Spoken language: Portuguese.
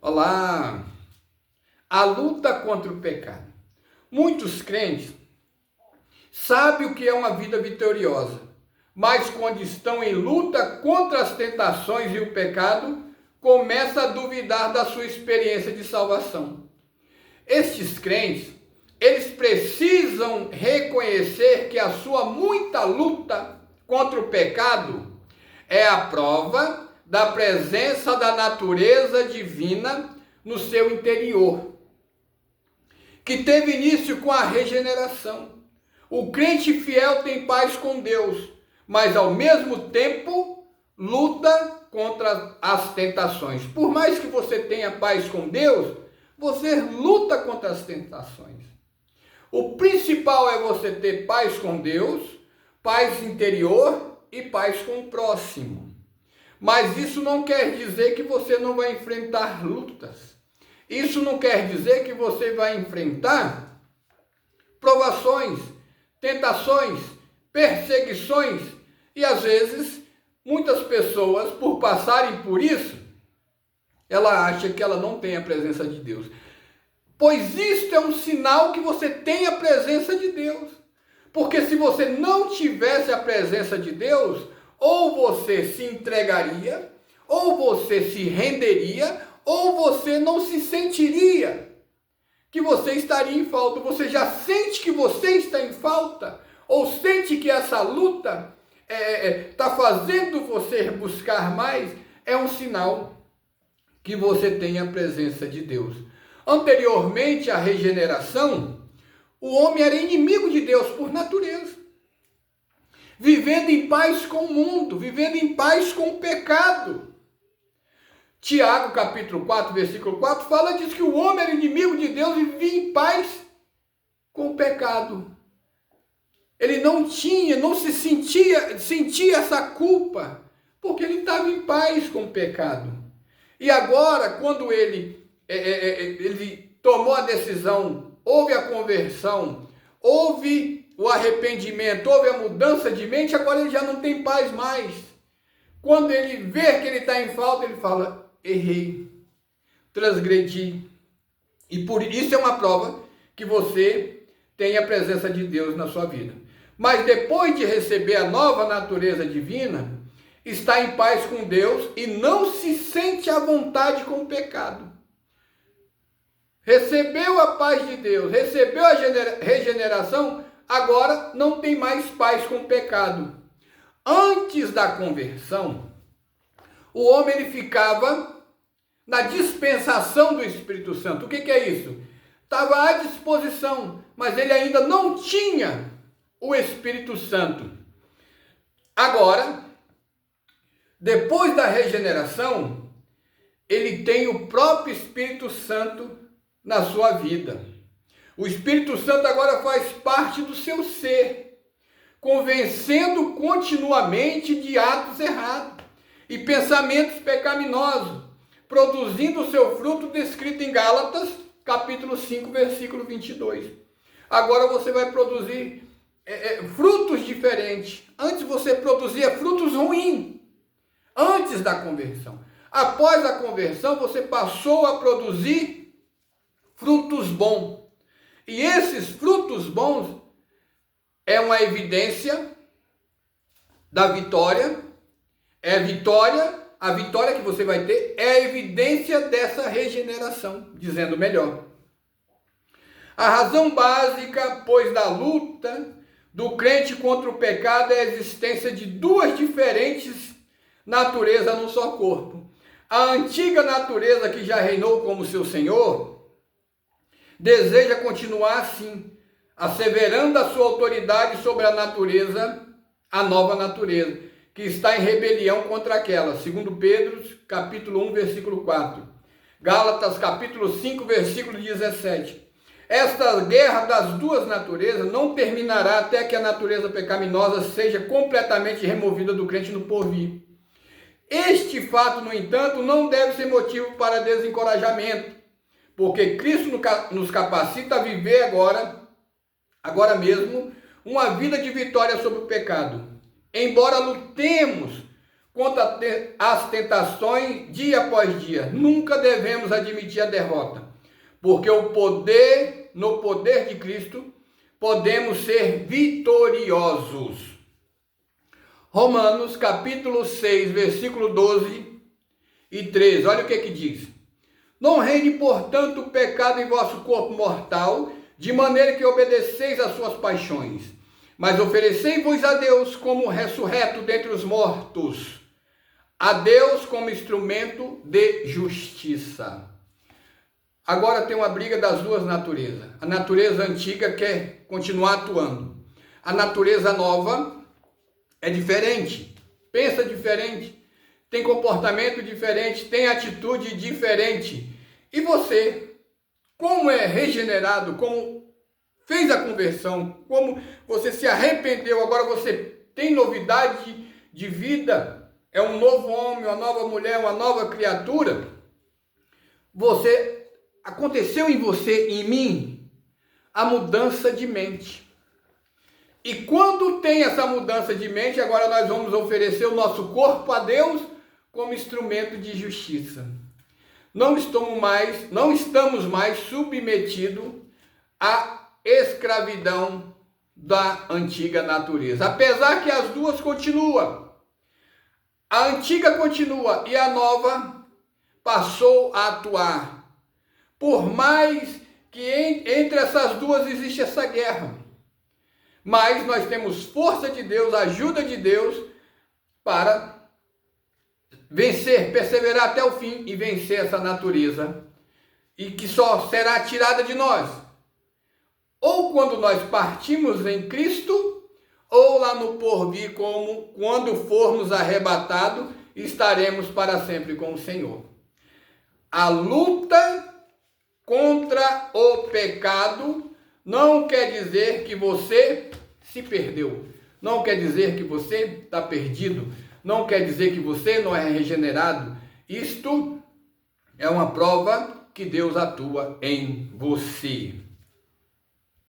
Olá! A luta contra o pecado. Muitos crentes sabem o que é uma vida vitoriosa, mas quando estão em luta contra as tentações e o pecado, começam a duvidar da sua experiência de salvação. Estes crentes, eles precisam reconhecer que a sua muita luta contra o pecado é a prova da presença da natureza divina no seu interior, que teve início com a regeneração. O crente fiel tem paz com Deus, mas ao mesmo tempo luta contra as tentações. Por mais que você tenha paz com Deus, você luta contra as tentações. O principal é você ter paz com Deus, paz interior e paz com o próximo. Mas isso não quer dizer que você não vai enfrentar lutas. Isso não quer dizer que você vai enfrentar provações, tentações, perseguições. E às vezes, muitas pessoas, por passarem por isso, ela acha que ela não tem a presença de Deus. Pois isto é um sinal que você tem a presença de Deus. Porque se você não tivesse a presença de Deus, ou você se entregaria, ou você se renderia, ou você não se sentiria que você estaria em falta. Você já sente que você está em falta, ou sente que essa luta está fazendo você buscar mais, é um sinal que você tem a presença de Deus. Anteriormente à regeneração, o homem era inimigo de Deus por natureza, vivendo em paz com o mundo, vivendo em paz com o pecado. Tiago, capítulo 4, versículo 4, diz que o homem era inimigo de Deus e vivia em paz com o pecado. Ele não se sentia essa culpa, porque ele estava em paz com o pecado. E agora, quando ele tomou a decisão, houve a conversão, houve o arrependimento, houve a mudança de mente, agora ele já não tem paz mais. Quando ele vê que ele está em falta, ele fala: errei, transgredi. E por isso é uma prova que você tem a presença de Deus na sua vida. Mas depois de receber a nova natureza divina, está em paz com Deus e não se sente à vontade com o pecado. Recebeu a paz de Deus, recebeu a regeneração, agora não tem mais paz com o pecado. Antes da conversão, o homem ele ficava na dispensação do Espírito Santo. O que é isso? Estava à disposição, mas ele ainda não tinha o Espírito Santo. Agora, depois da regeneração, ele tem o próprio Espírito Santo na sua vida. O Espírito Santo agora faz parte do seu ser, convencendo continuamente de atos errados e pensamentos pecaminosos, produzindo o seu fruto descrito em Gálatas, capítulo 5, versículo 22. Agora você vai produzir frutos diferentes. Antes você produzia frutos ruins, antes da conversão. Após a conversão, você passou a produzir frutos bons. E esses frutos bons é uma evidência da vitória. A vitória que você vai ter é a evidência dessa regeneração, dizendo melhor. A razão básica, pois, da luta do crente contra o pecado é a existência de duas diferentes naturezas no seu corpo. A antiga natureza que já reinou como seu senhor deseja continuar assim, asseverando a sua autoridade sobre a natureza, a nova natureza, que está em rebelião contra aquela. Segundo Pedro, capítulo 1, versículo 4. Gálatas, capítulo 5, versículo 17. Esta guerra das duas naturezas não terminará até que a natureza pecaminosa seja completamente removida do crente no porvir. Este fato, no entanto, não deve ser motivo para desencorajamento, porque Cristo nos capacita a viver agora mesmo, uma vida de vitória sobre o pecado. Embora lutemos contra as tentações dia após dia. Nunca devemos admitir a derrota, porque no poder de Cristo, podemos ser vitoriosos. Romanos capítulo 6, versículo 12 e 13, olha o que diz. Não reine, portanto, o pecado em vosso corpo mortal, de maneira que obedeceis às suas paixões, mas oferecei-vos a Deus como ressurreto dentre os mortos, a Deus como instrumento de justiça. Agora tem uma briga das duas naturezas. A natureza antiga quer continuar atuando. A natureza nova é diferente, pensa diferente, tem comportamento diferente, tem atitude diferente. E você, como é regenerado, como fez a conversão, como você se arrependeu, agora você tem novidade de vida, é um novo homem, uma nova mulher, uma nova criatura, aconteceu em você, em mim, a mudança de mente. E quando tem essa mudança de mente, agora nós vamos oferecer o nosso corpo a Deus como instrumento de justiça. Não estamos mais submetidos à escravidão da antiga natureza. Apesar que as duas continuam. A antiga continua e a nova passou a atuar. Por mais que entre essas duas existe essa guerra. Mas nós temos força de Deus, ajuda de Deus para vencer, perseverar até o fim e vencer essa natureza, e que só será tirada de nós, ou quando nós partimos em Cristo, ou lá no porvir, como quando formos arrebatados, estaremos para sempre com o Senhor. A luta contra o pecado não quer dizer que você se perdeu, não quer dizer que você está perdido, não quer dizer que você não é regenerado. Isto é uma prova que Deus atua em você.